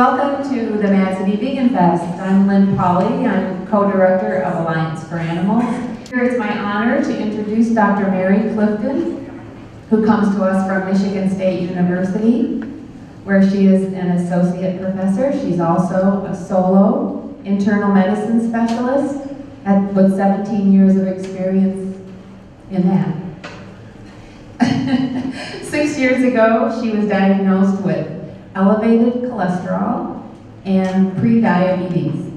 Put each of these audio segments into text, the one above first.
Welcome to the Madison Vegan Fest. I'm Lynn Pauley. I'm co-director of Alliance for Animals. Here it's my honor to introduce Dr. Mary Clifton, who comes to us from Michigan State University, where she is an associate professor. She's also a solo internal medicine specialist with 17 years of experience in that. 6 years ago, she was diagnosed with elevated cholesterol and pre-diabetes.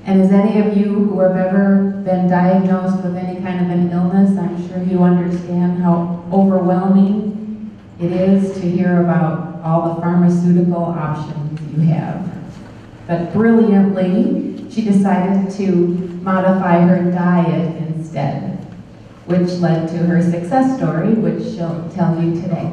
And as any of you who have ever been diagnosed with any kind of an illness, I'm sure you understand how overwhelming it is to hear about all the pharmaceutical options you have. But brilliantly, she decided to modify her diet instead, which led to her success story, which she'll tell you today.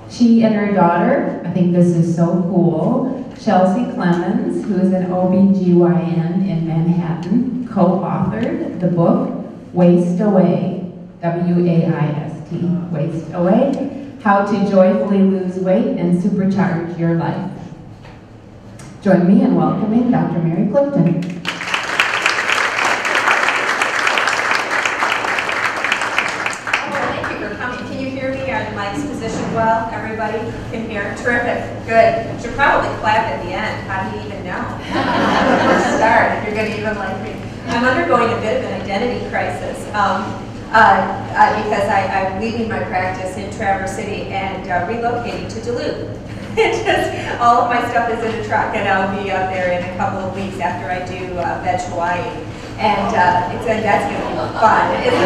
She and her daughter, I think this is so cool, Chelsea Clemens, who is an OBGYN in Manhattan, co-authored the book, Waste Away, W-A-I-S-T, Waste Away, How to Joyfully Lose Weight and Supercharge Your Life. Join me in welcoming Dr. Mary Clifton. Well, everybody can hear. Terrific. Good. Should probably clap at the end. How do you even know? Start if you're going to even like me. I'm undergoing a bit of an identity crisis because I'm leaving my practice in Traverse City and relocating to Duluth. Just all of my stuff is in a truck, and I'll be up there in a couple of weeks after I do Veg Hawaii. And that's going to be fun, isn't it?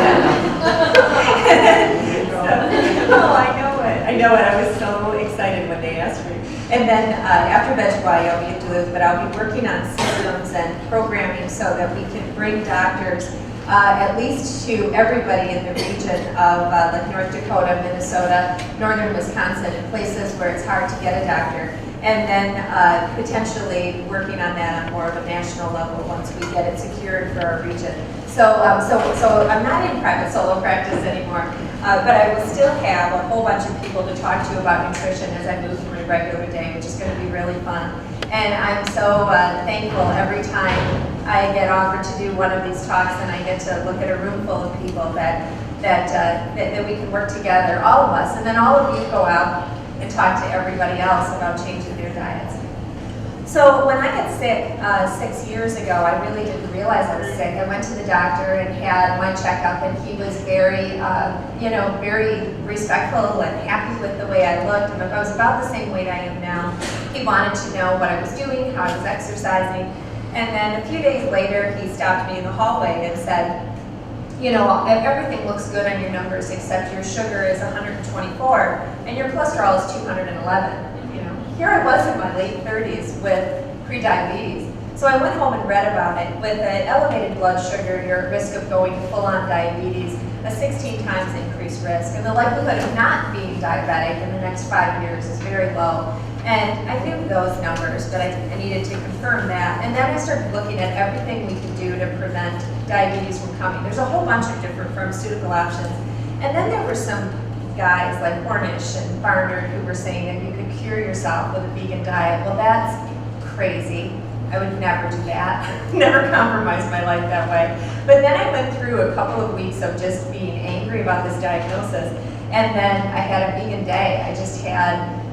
I know it. I was so excited when they asked me. And then after Veg Hawaii, I'll be in Duluth, but I'll be working on systems and programming so that we can bring doctors at least to everybody in the region of like North Dakota, Minnesota, northern Wisconsin, and places where it's hard to get a doctor. And then potentially working on that on more of a national level once we get it secured for our region. So I'm not in private solo practice anymore, but I will still have a whole bunch of people to talk to about nutrition as I move through my regular day, which is going to be really fun. And I'm so thankful every time I get offered to do one of these talks and I get to look at a room full of people that we can work together, all of us, and then all of you go out and talk to everybody else about changing their diets. So when I got sick 6 years ago, I really didn't realize I was sick. I went to the doctor and had my checkup, and he was very, very respectful and happy with the way I looked. And I was about the same weight I am now. He wanted to know what I was doing, how I was exercising. And then a few days later, he stopped me in the hallway and said, you know, everything looks good on your numbers except your sugar is 124 and your cholesterol is 211. You know, here I was in my late 30s with pre-diabetes. So I went home and read about it. With an elevated blood sugar, you're at risk of going full-on diabetes, a 16 times increased risk, and the likelihood of not being diabetic in the next 5 years is very low. And I knew those numbers, but I needed to confirm that. And then I started looking at everything we could do to prevent diabetes from coming. There's a whole bunch of different pharmaceutical options. And then there were some guys like Hornish and Barnard who were saying that you could cure yourself with a vegan diet. Well, that's crazy. I would never do that. Never compromise my life that way. But then I went through a couple of weeks of just being angry about this diagnosis. And then I had a vegan day.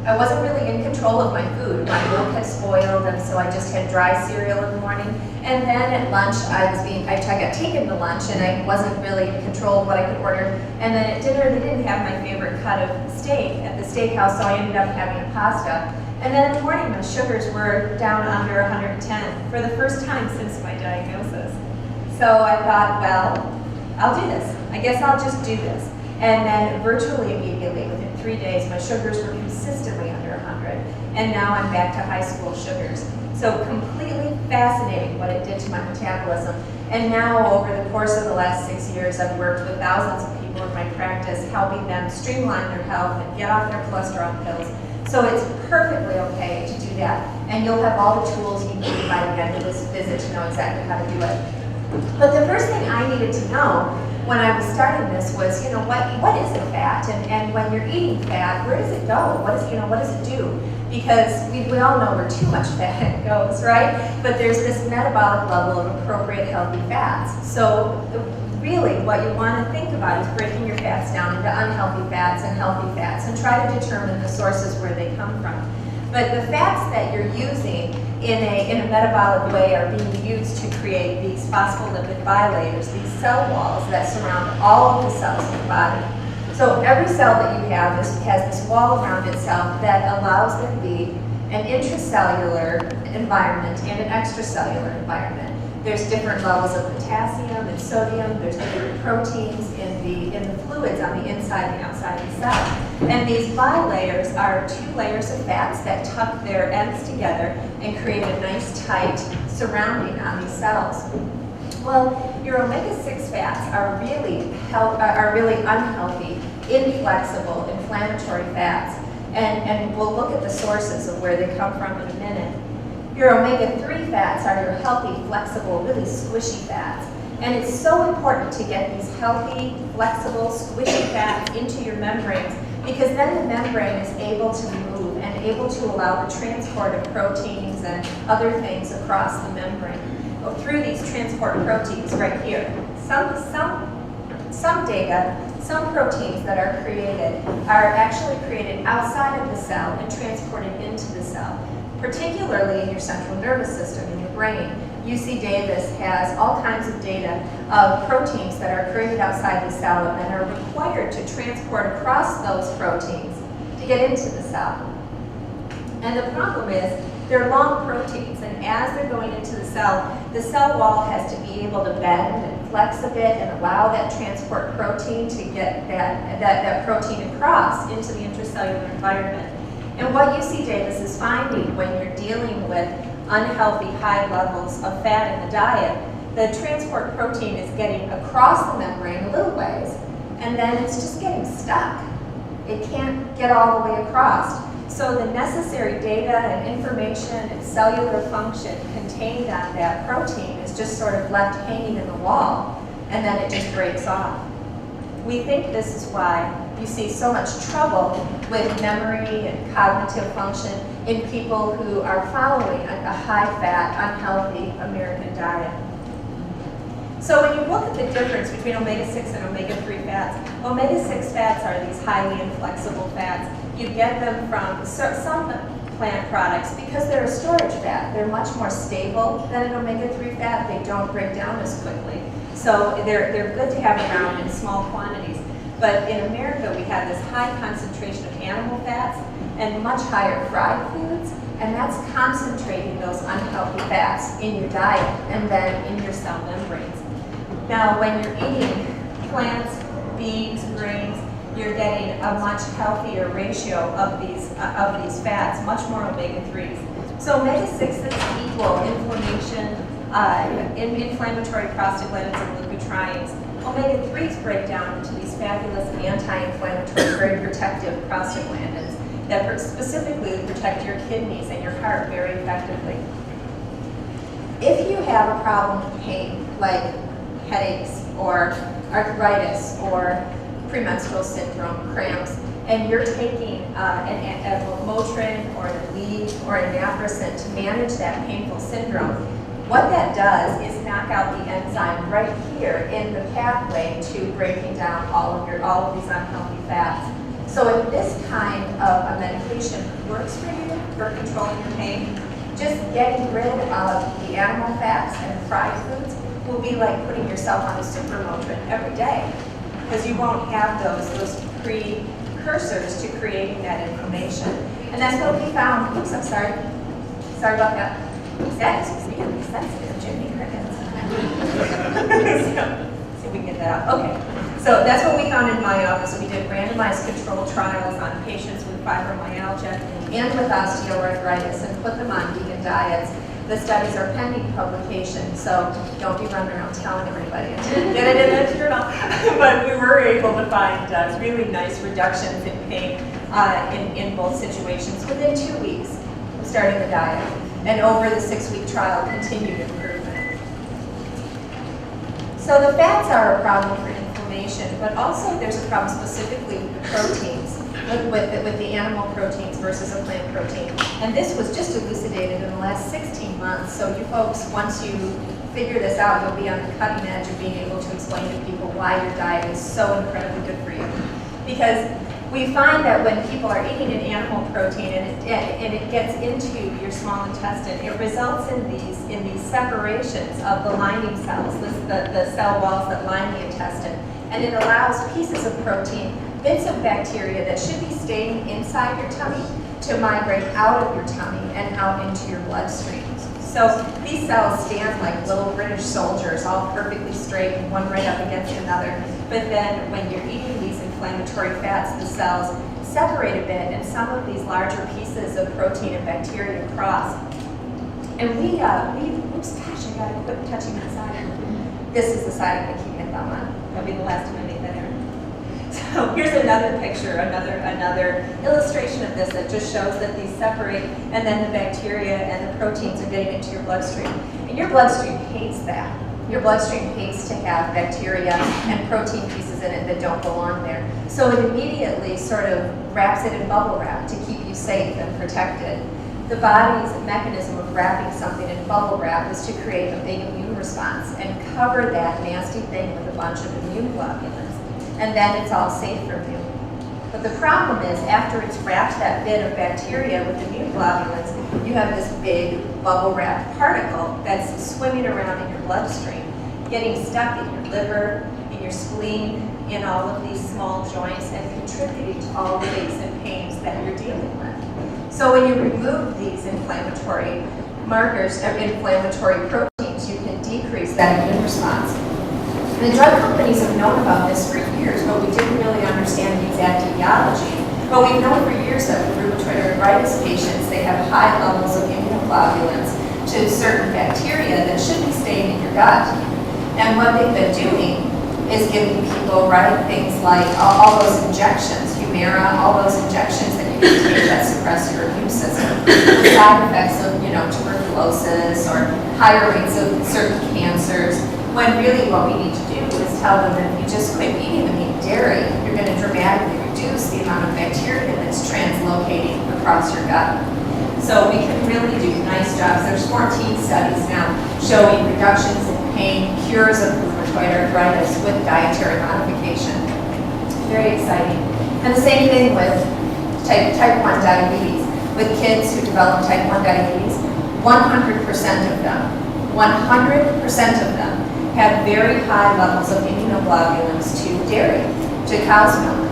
I wasn't really in control of my food. My milk had spoiled, and so I just had dry cereal in the morning. And then at lunch, I got taken to lunch, and I wasn't really in control of what I could order. And then at dinner, they didn't have my favorite cut of steak at the steakhouse, so I ended up having a pasta. And then in the morning, my sugars were down under 110 for the first time since my diagnosis. So I thought, well, I'll do this. I guess I'll just do this. And then virtually immediately, within 3 days, my sugars were consistently under 100. And now I'm back to high school sugars. So completely fascinating what it did to my metabolism. And now over the course of the last 6 years, I've worked with thousands of people in my practice, helping them streamline their health and get off their cholesterol pills. So it's perfectly okay to do that. And you'll have all the tools you need by the end of this visit to know exactly how to do it. But the first thing I needed to know when I was starting this was, what is a fat? And when you're eating fat, where does it go? What does it do? Because we all know where too much fat goes, right? But there's this metabolic level of appropriate healthy fats. So really what you want to think about is breaking your fats down into unhealthy fats and healthy fats and try to determine the sources where they come from. But the fats that you're using in a metabolic way are being used to create these phospholipid bilayers, these cell walls that surround all of the cells in the body. So every cell that you have has this wall around itself that allows there to be an intracellular environment and an extracellular environment. There's different levels of potassium and sodium. There's different proteins in the fluids on the inside and outside of the cell. And these bilayers are 2 layers of fats that tuck their ends together and create a nice tight surrounding on these cells. Well, your omega-6 fats are really unhealthy, inflexible, inflammatory fats. And we'll look at the sources of where they come from in a minute. Your omega-3 fats are your healthy, flexible, really squishy fats. And it's so important to get these healthy, flexible, squishy fats into your membranes because then the membrane is able to move and able to allow the transport of proteins and other things across the membrane. Through these transport proteins right here. Some data, some proteins that are created are actually created outside of the cell and transported into the cell, particularly in your central nervous system, in your brain. UC Davis has all kinds of data of proteins that are created outside the cell and then are required to transport across those proteins to get into the cell. And the problem is, they're long proteins, and as they're going into the cell wall has to be able to bend and flex a bit and allow that transport protein to get that protein across into the intracellular environment. And what UC Davis is finding when you're dealing with unhealthy high levels of fat in the diet, the transport protein is getting across the membrane a little ways, and then it's just getting stuck. It can't get all the way across. So the necessary data and information and cellular function contained on that protein is just sort of left hanging in the wall, and then it just breaks off. We think this is why you see so much trouble with memory and cognitive function in people who are following a high-fat, unhealthy American diet. So when you look at the difference between omega-6 and omega-3 fats, omega-6 fats are these highly inflexible fats. You get them from some plant products because they're a storage fat. They're much more stable than an omega-3 fat. They don't break down as quickly. So they're good to have around in small quantities. But in America, we have this high concentration of animal fats and much higher fried foods, and that's concentrating those unhealthy fats in your diet and then in your cell membranes. Now, when you're eating plants, beans, grains, you're getting a much healthier ratio of these fats, much more omega-3s. So omega-6s equal inflammation, inflammatory prostaglandins and leukotrienes. Omega-3s break down into these fabulous anti-inflammatory, very protective prostaglandins that specifically protect your kidneys and your heart very effectively. If you have a problem with pain, like headaches or arthritis or premenstrual syndrome, cramps, and you're taking a Motrin or an Aleve or a naproxen to manage that painful syndrome, what that does is knock out the enzyme right here in the pathway to breaking down all of these unhealthy fats. So if this kind of a medication works for you for controlling your pain, just getting rid of the animal fats and fried foods will be like putting yourself on a super Motrin every day, because you won't have those precursors to creating that inflammation. And that's what we found. Oops, I'm sorry. Sorry about that. That is really sensitive, Jimmy Crickets. See if we can get that out. Okay. So that's what we found in my office. We did randomized controlled trials on patients with fibromyalgia and with osteoarthritis and put them on vegan diets. The studies are pending publication, so don't be running around telling everybody. I didn't get it in the journal. But we were able to find really nice reductions in pain in both situations within 2 weeks of starting the diet. And over the 6-week trial, continued improvement. So the fats are a problem for inflammation. inflammation, but also there's a problem specifically with proteins, with the animal proteins versus a plant protein. And this was just elucidated in the last 16 months. So you folks, once you figure this out, you'll be on the cutting edge of being able to explain to people why your diet is so incredibly good for you. Because we find that when people are eating an animal protein and it gets into your small intestine, it results in these separations of the lining cells, the cell walls that line the intestine, and it allows pieces of protein, bits of bacteria that should be staying inside your tummy to migrate out of your tummy and out into your bloodstream. So these cells stand like little British soldiers, all perfectly straight, and one right up against another. But then when you're eating these inflammatory fats, the cells separate a bit, and some of these larger pieces of protein and bacteria cross. And oops, gosh, I gotta quit touching that side. This is the side I'm gonna keep my thumb on. That'll be the last time I make that error. So here's another picture, another illustration of this that just shows that these separate, and then the bacteria and the proteins are getting into your bloodstream. And your bloodstream hates that. Your bloodstream hates to have bacteria and protein pieces in it that don't belong there. So it immediately sort of wraps it in bubble wrap to keep you safe and protected. The body's mechanism of wrapping something in bubble wrap is to create a big immune response and cover that nasty thing with a bunch of immune globulins. And then it's all safe from you. But the problem is, after it's wrapped that bit of bacteria with immune globulins, you have this big bubble wrap particle that's swimming around in your bloodstream, getting stuck in your liver, in your spleen, in all of these small joints, and contributing to all the aches and pains that you're dealing with. So when you remove these inflammatory markers, inflammatory proteins, you can decrease that immune response. And the drug companies have known about this for years, but we didn't really understand the exact etiology. But we've known for years that with rheumatoid arthritis patients, they have high levels of immunoglobulins to certain bacteria that should be staying in your gut. And what they've been doing is giving people, things like all those injections, Humira, all those injections that you can take that suppress your immune system, with side effects of, tuberculosis or higher rates of certain cancers, when really what we need to do is tell them that if you just quit eating the meat and dairy, you're going to dramatically reduce the amount of bacteria that's translocating across your gut. So we can really do nice jobs. There's 14 studies now showing reductions in pain, cures of rheumatoid arthritis with dietary modification. Very exciting. And the same thing with type 1 diabetes. With kids who develop type 1 diabetes, 100% of them have very high levels of immunoglobulins to dairy, to cow's milk.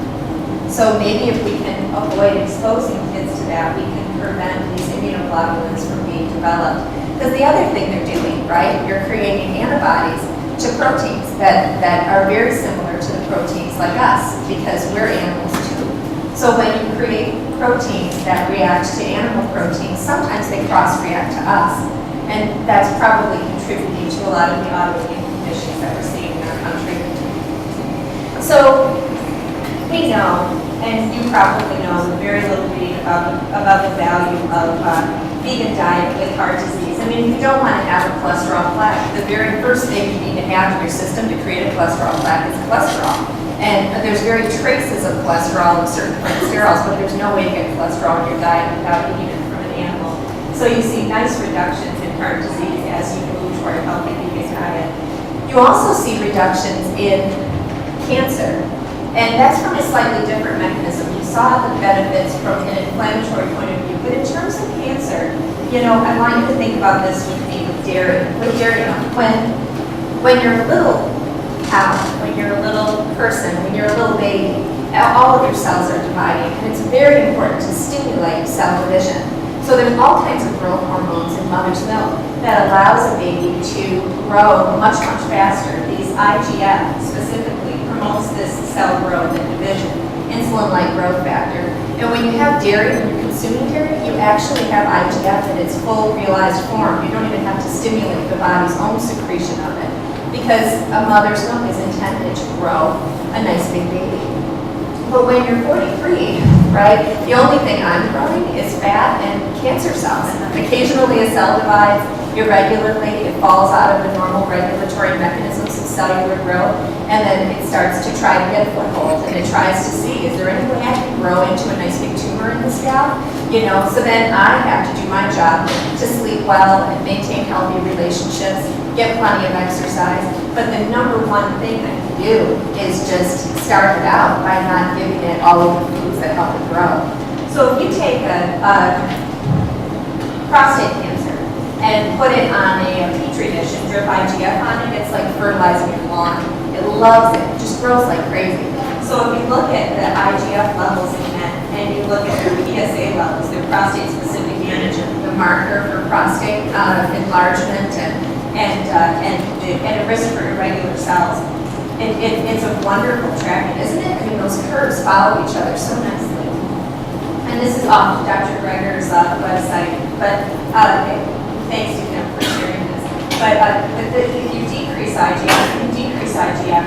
So maybe if we can avoid exposing kids to that, we can prevent these immunoglobulins from being developed. Because the other thing they're doing, you're creating antibodies to proteins that are very similar to the proteins like us, because we're animals too. So when you create proteins that react to animal proteins, sometimes they cross-react to us. And that's probably contributing to a lot of the autoimmune conditions that we're seeing in our country. So we know, and you probably know, with very little reading about the value of vegan diet with heart disease. I mean, if you don't want to have a cholesterol plaque, the very first thing you need to have in your system to create a cholesterol plaque is cholesterol. And there's very traces of cholesterol in certain plant sterols, but there's no way to get cholesterol in your diet without eating it from an animal. So you see nice reductions in heart disease as you move toward a healthy vegan diet. You also see reductions in cancer. And that's from a slightly different mechanism. You saw the benefits from an inflammatory point of view. But in terms of cancer, I want you to think about this with me with dairy. When you're a little cow, when you're a little person, when you're a little baby, all of your cells are dividing. And it's very important to stimulate cell division. So there's all kinds of growth hormones in mother's milk that allows a baby to grow much, much faster. These IGF specifically promotes this cell growth and division, insulin-like growth factor. And when you have dairy, when you're consuming dairy, you actually have IGF in its full realized form. You don't even have to stimulate the body's own secretion of it, because a mother's milk is intended to grow a nice big baby. But when you're 43, the only thing I'm growing is fat and cancer cells. Occasionally a cell divides, irregularly, it falls out of the normal regulatory mechanisms of cellular growth, and then it starts to try to get a foothold, and it tries to see, is there any way I can grow into a nice big tumor in the scalp? You know, so then I have to do my job to sleep well and maintain healthy relationships, get plenty of exercise, but the number one thing I can do is just start it out by not giving it all of the foods that help it grow. So if you take a prostate cancer and put it on a petri dish and drip IGF on it, it's like fertilizing your lawn. It loves it, it just grows like crazy. So if you look at the IGF levels in men and you look at their PSA levels, their prostate-specific antigen, the marker for prostate enlargement and a risk for irregular cells, it's a wonderful tracking, isn't it? I mean, those curves follow each other so nicely. And this is off Dr. Greger's website, but thanks to him for sharing this. But if you decrease IGF,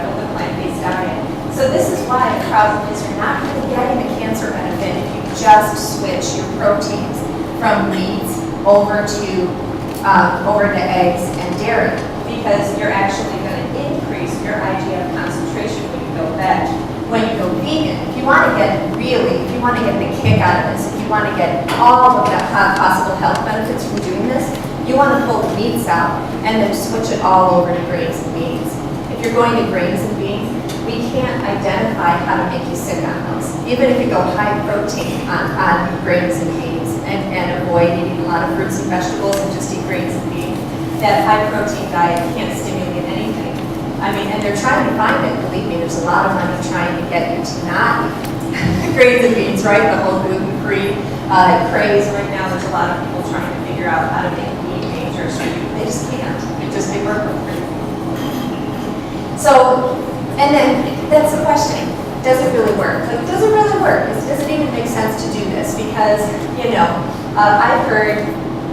with the plant-based diet. So this is why the problem is you're not really getting the cancer benefit if you just switch your proteins from meats over to eggs and dairy, because you're actually going to increase your IGF concentration when you go veg. When you go vegan, if you want to get the kick out of this, if you want to get all of the possible health benefits from doing this, you want to pull the meats out and then switch it all over to grains and beans. If you're going to grains and beans, we can't identify how to make you sick on those. Even if you go high protein on grains and beans and avoid eating a lot of fruits and vegetables and just eat grains and beans, that high protein diet can't stimulate anything. I mean, and they're trying to find it, believe me, there's a lot of money trying to get you to not eat grains and beans, right? The whole gluten-free craze right now, there's a lot of people trying to figure out how to make meat dangerous for you. They just can't. They work with it. So, and then that's the question. Does it really work? Like, does it really work? Does it even make sense to do this? Because, you know, I've heard,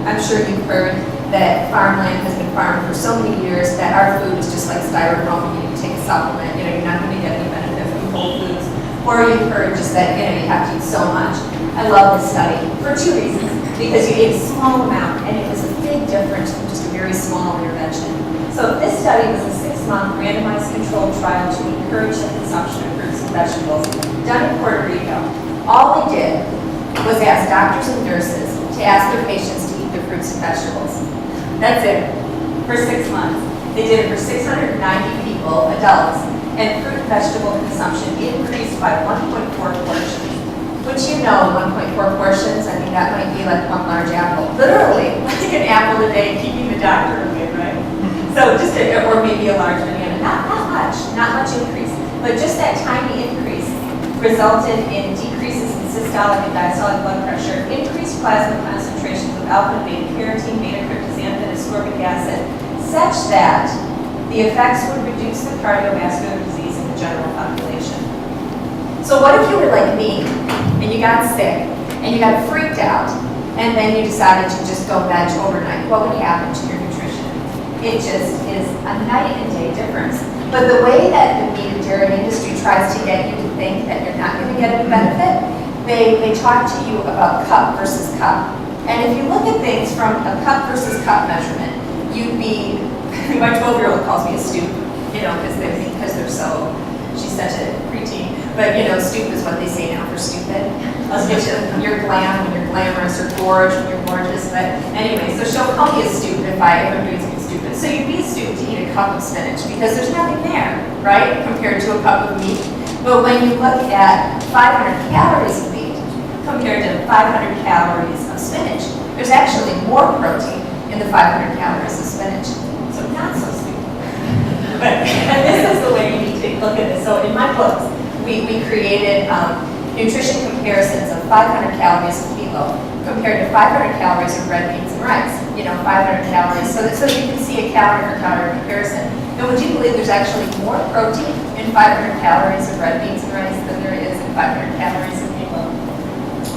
I'm sure you've heard, that farmland has been farmed for so many years that our food is just like styrofoam. You take a supplement, you know, you're not going to get any benefit from whole foods. Or you've heard just that, you know, you have to eat so much. I love this study for two reasons. Because you ate a small amount and it was a big difference from just a very small intervention. So this study was a 6-month randomized controlled trial to encourage the consumption of fruits and vegetables done in Puerto Rico. All they did was ask doctors and nurses to ask their patients to eat their fruits and vegetables. That's it, for 6 months. They did it for 690 people, adults, and fruit and vegetable consumption increased by 1.4 portions. Which, you know, 1.4 portions, I mean, that might be like one large apple. Literally, like an apple a day, keeping the doctor away, right? So just, or maybe a large banana, not much increase. But just that tiny increase resulted in decreases in systolic and diastolic blood pressure, increased plasma concentrations of alpha, beta carotene, beta-cryptosanthin, and ascorbic acid, such that the effects would reduce the cardiovascular disease in the general population. So what if you were like me, and you got sick, and you got freaked out, and then you decided to just go veg overnight? What would happen to your nutrition? It just is a night and day difference. But the way that the meat and dairy industry tries to get you to think that you're not going to get any benefit, they talk to you about cup versus cup. And if you look at things from a cup versus cup measurement, you'd be, my 12-year-old calls me a stoop, you know, because they're so, she's such a preteen. But, you know, stoop is what they say now for stupid. I'll get you're glam when you're glamorous, or gorge when you're gorgeous. But anyway, so she'll call me a stoop if I ever do something stupid. So you'd be a stoop to eat a cup of spinach because there's nothing there, right, compared to a cup of meat. But when you look at 500 calories of meat compared to 500 calories of spinach, there's actually more protein in the 500 calories of spinach. So not so stupid. But and this is the way you need to look at this. So in my books, we created nutrition comparisons of 500 calories a kilo compared to 500 calories of red beans and rice. You know, 500 calories, so you can see a calorie for calorie comparison. And would you believe there's actually more protein in 500 calories of red beans and rice than there is in 500 calories of kilo?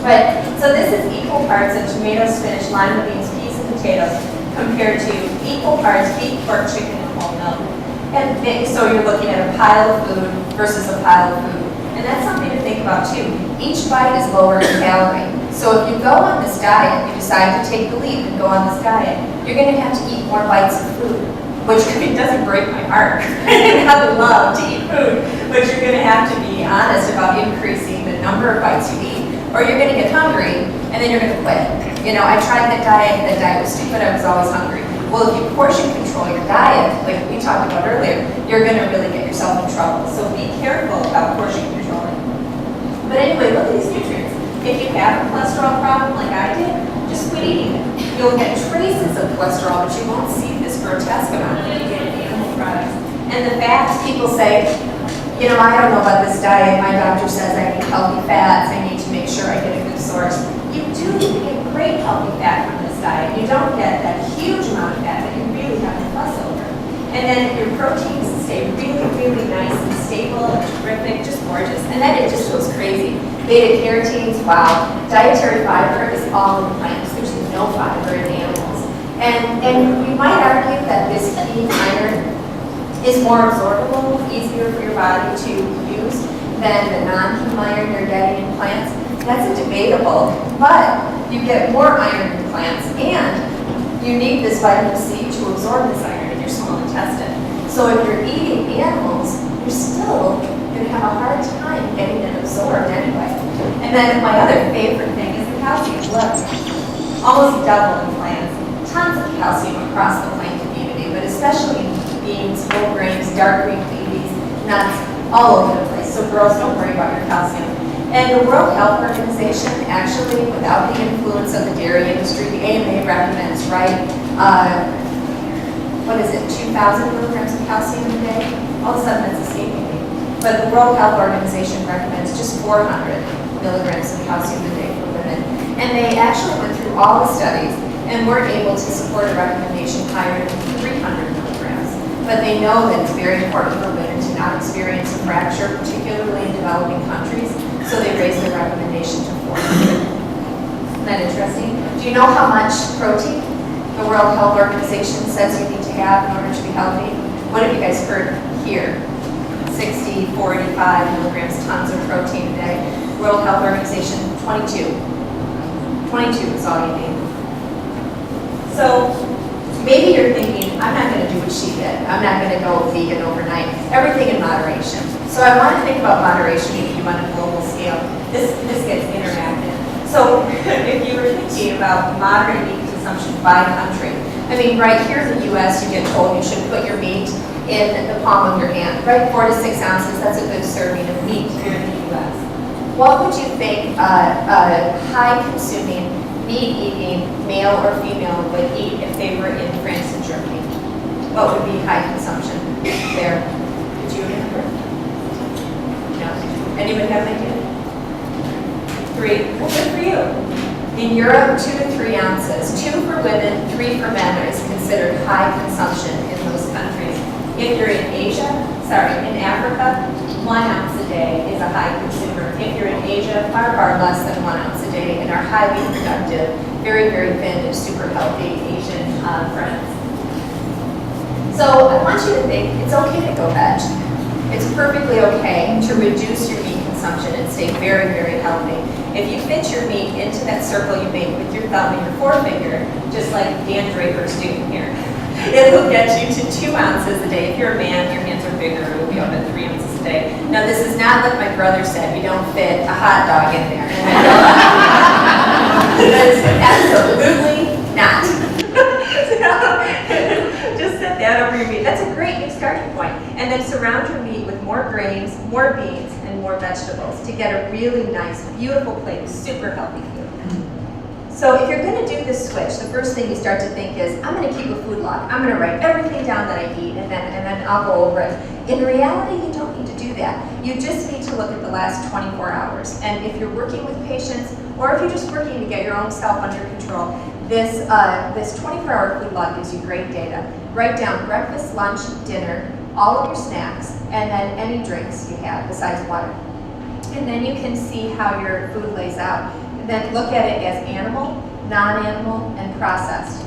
But, so this is equal parts of tomato, spinach, lima beans, peas, and potatoes compared to equal parts beef, pork, chicken, and whole milk. And so you're looking at a pile of food versus a pile of food. And that's something to think about too. Each bite is lower in calorie. So if you go on this diet, you decide to take the leap and go on this diet, you're going to have to eat more bites of food, which doesn't break my heart. I would love to eat food, but you're going to have to be honest about increasing the number of bites you eat, or you're going to get hungry and then you're going to quit. You know, I tried that diet was stupid, I was always hungry. Well, if you portion control your diet, like we talked about earlier, you're going to really get yourself in trouble. So be careful about portion controlling. But anyway, look at these nutrients. If you have a cholesterol problem like I did, just quit eating it. You'll get traces of cholesterol, but you won't see this grotesque amount that you get in animal products. And the fats, people say, you know, I don't know about this diet. My doctor says I need healthy fats. I need to make sure I get a good source. You do get great healthy fat from this diet. You don't get that huge amount of fat that you really have to fuss over. And then your proteins stay really, really nice and stable and terrific, just gorgeous. And then it just goes crazy. Beta carotenes, wow. Dietary fiber is all in plants. There's no fiber in animals. And you might argue that this heme iron is more absorbable, easier for your body to use than the non-heme iron you're getting in plants. That's debatable, but you get more iron in plants, and you need this vitamin C to absorb this iron in your small intestine. So if you're eating animals, you're still going to have a hard time getting it absorbed anyway. And then my other favorite thing is the calcium. Look, almost double in plants. Tons of calcium across the plant community, but especially in beans, whole grains, dark green leafies, nuts, all over the place. So girls, don't worry about your calcium. And the World Health Organization, actually, without the influence of the dairy industry, the AMA recommends, right, what is it, 2,000 milligrams of calcium a day? All of a sudden, that's escaping me. But the World Health Organization recommends just 400 milligrams of calcium a day for women. And they actually went through all the studies and weren't able to support a recommendation higher than 300 milligrams. But they know that it's very important for women to not experience a fracture, particularly in developing countries. So they raised their recommendation to 400. Isn't that interesting? Do you know how much protein the World Health Organization says you need to have in order to be healthy? What have you guys heard here? 60, 45 milligrams, tons of protein a day. World Health Organization, 22. 22 is all you need. So maybe you're thinking, I'm not going to do what she did. I'm not going to go vegan overnight. Everything in moderation. So I want to think about moderation if you on a global scale. This gets interactive. So if you were thinking about moderate meat consumption by country, I mean, right here in the U.S., you get told you should put your meat in the palm of your hand, right? 4 to 6 ounces, that's a good serving of meat here in the U.S. What would you think a high-consuming, meat-eating male or female would eat if they were in France and Germany? What would be high consumption there? Did you remember? No. Anyone have an idea? 3. Well, good for you. In Europe, 2 to 3 ounces. 2 for women, 3 for men is considered high consumption in those countries. If you're in in Africa, 1 ounce a day is a high consumer. If you're in Asia, far, far less than 1 ounce a day and are highly productive, very, very thin and super healthy Asian friends. So I want you to think it's okay to go veg. It's perfectly okay to reduce your meat consumption and stay very, very healthy. If you fit your meat into that circle you made with your thumb and your forefinger, just like Dan Draper's doing here, it will get you to 2 ounces a day. If you're a man, your hands are bigger, it will be up at 3 ounces a day. Now this is not like my brother said, you don't fit a hot dog in there. That is absolutely not. Just set that over your meat. That's a great new starting point. And then surround your meat with more grains, more beans, and more vegetables to get a really nice, beautiful plate of super healthy food. So if you're going to do this switch, the first thing you start to think is, I'm going to keep a food log. I'm going to write everything down that I eat, and then I'll go over it. In reality, you don't need to do that. You just need to look at the last 24 hours. And if you're working with patients, or if you're just working to get your own self under control, this 24-hour food log gives you great data. Write down breakfast, lunch, dinner, all of your snacks, and then any drinks you have besides water. And then you can see how your food lays out. And then look at it as animal, non-animal, and processed.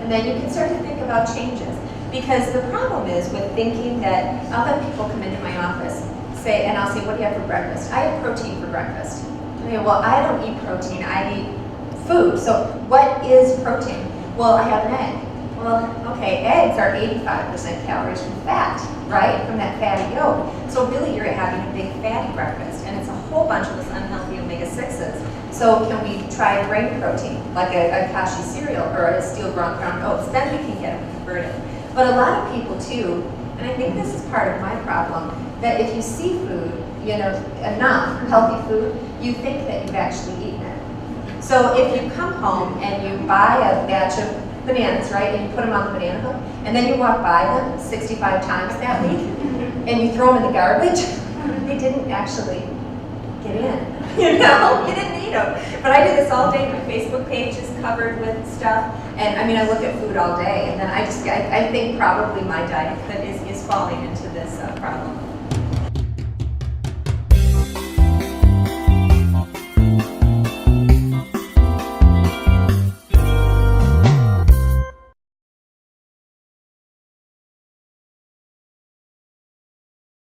And then you can start to think about changes. Because the problem is with thinking that, I'll have people come into my office and I'll say, what do you have for breakfast? I have protein for breakfast. Okay, well, I don't eat protein, I eat food. So what is protein? Well, I have an egg. Well, okay, eggs are 85% calories from fat, right? From that fatty yolk. So really you're having a big fatty breakfast, and it's a whole bunch of those unhealthy omega-6s. So can we try grain protein, like a kashi cereal or a steel ground oats? Then we can get them converted. But a lot of people too, and I think this is part of my problem, that if you see food, you know, enough healthy food, you think that you've actually eaten it. So if you come home and you buy a batch of bananas, right, and you put them on the banana hook, and then you walk by them 65 times that week, and you throw them in the garbage, they didn't actually get in. You know, you didn't eat them. But I do this all day. My Facebook page is covered with stuff, and I mean, I look at food all day, and then I think probably my diet that is falling into this problem.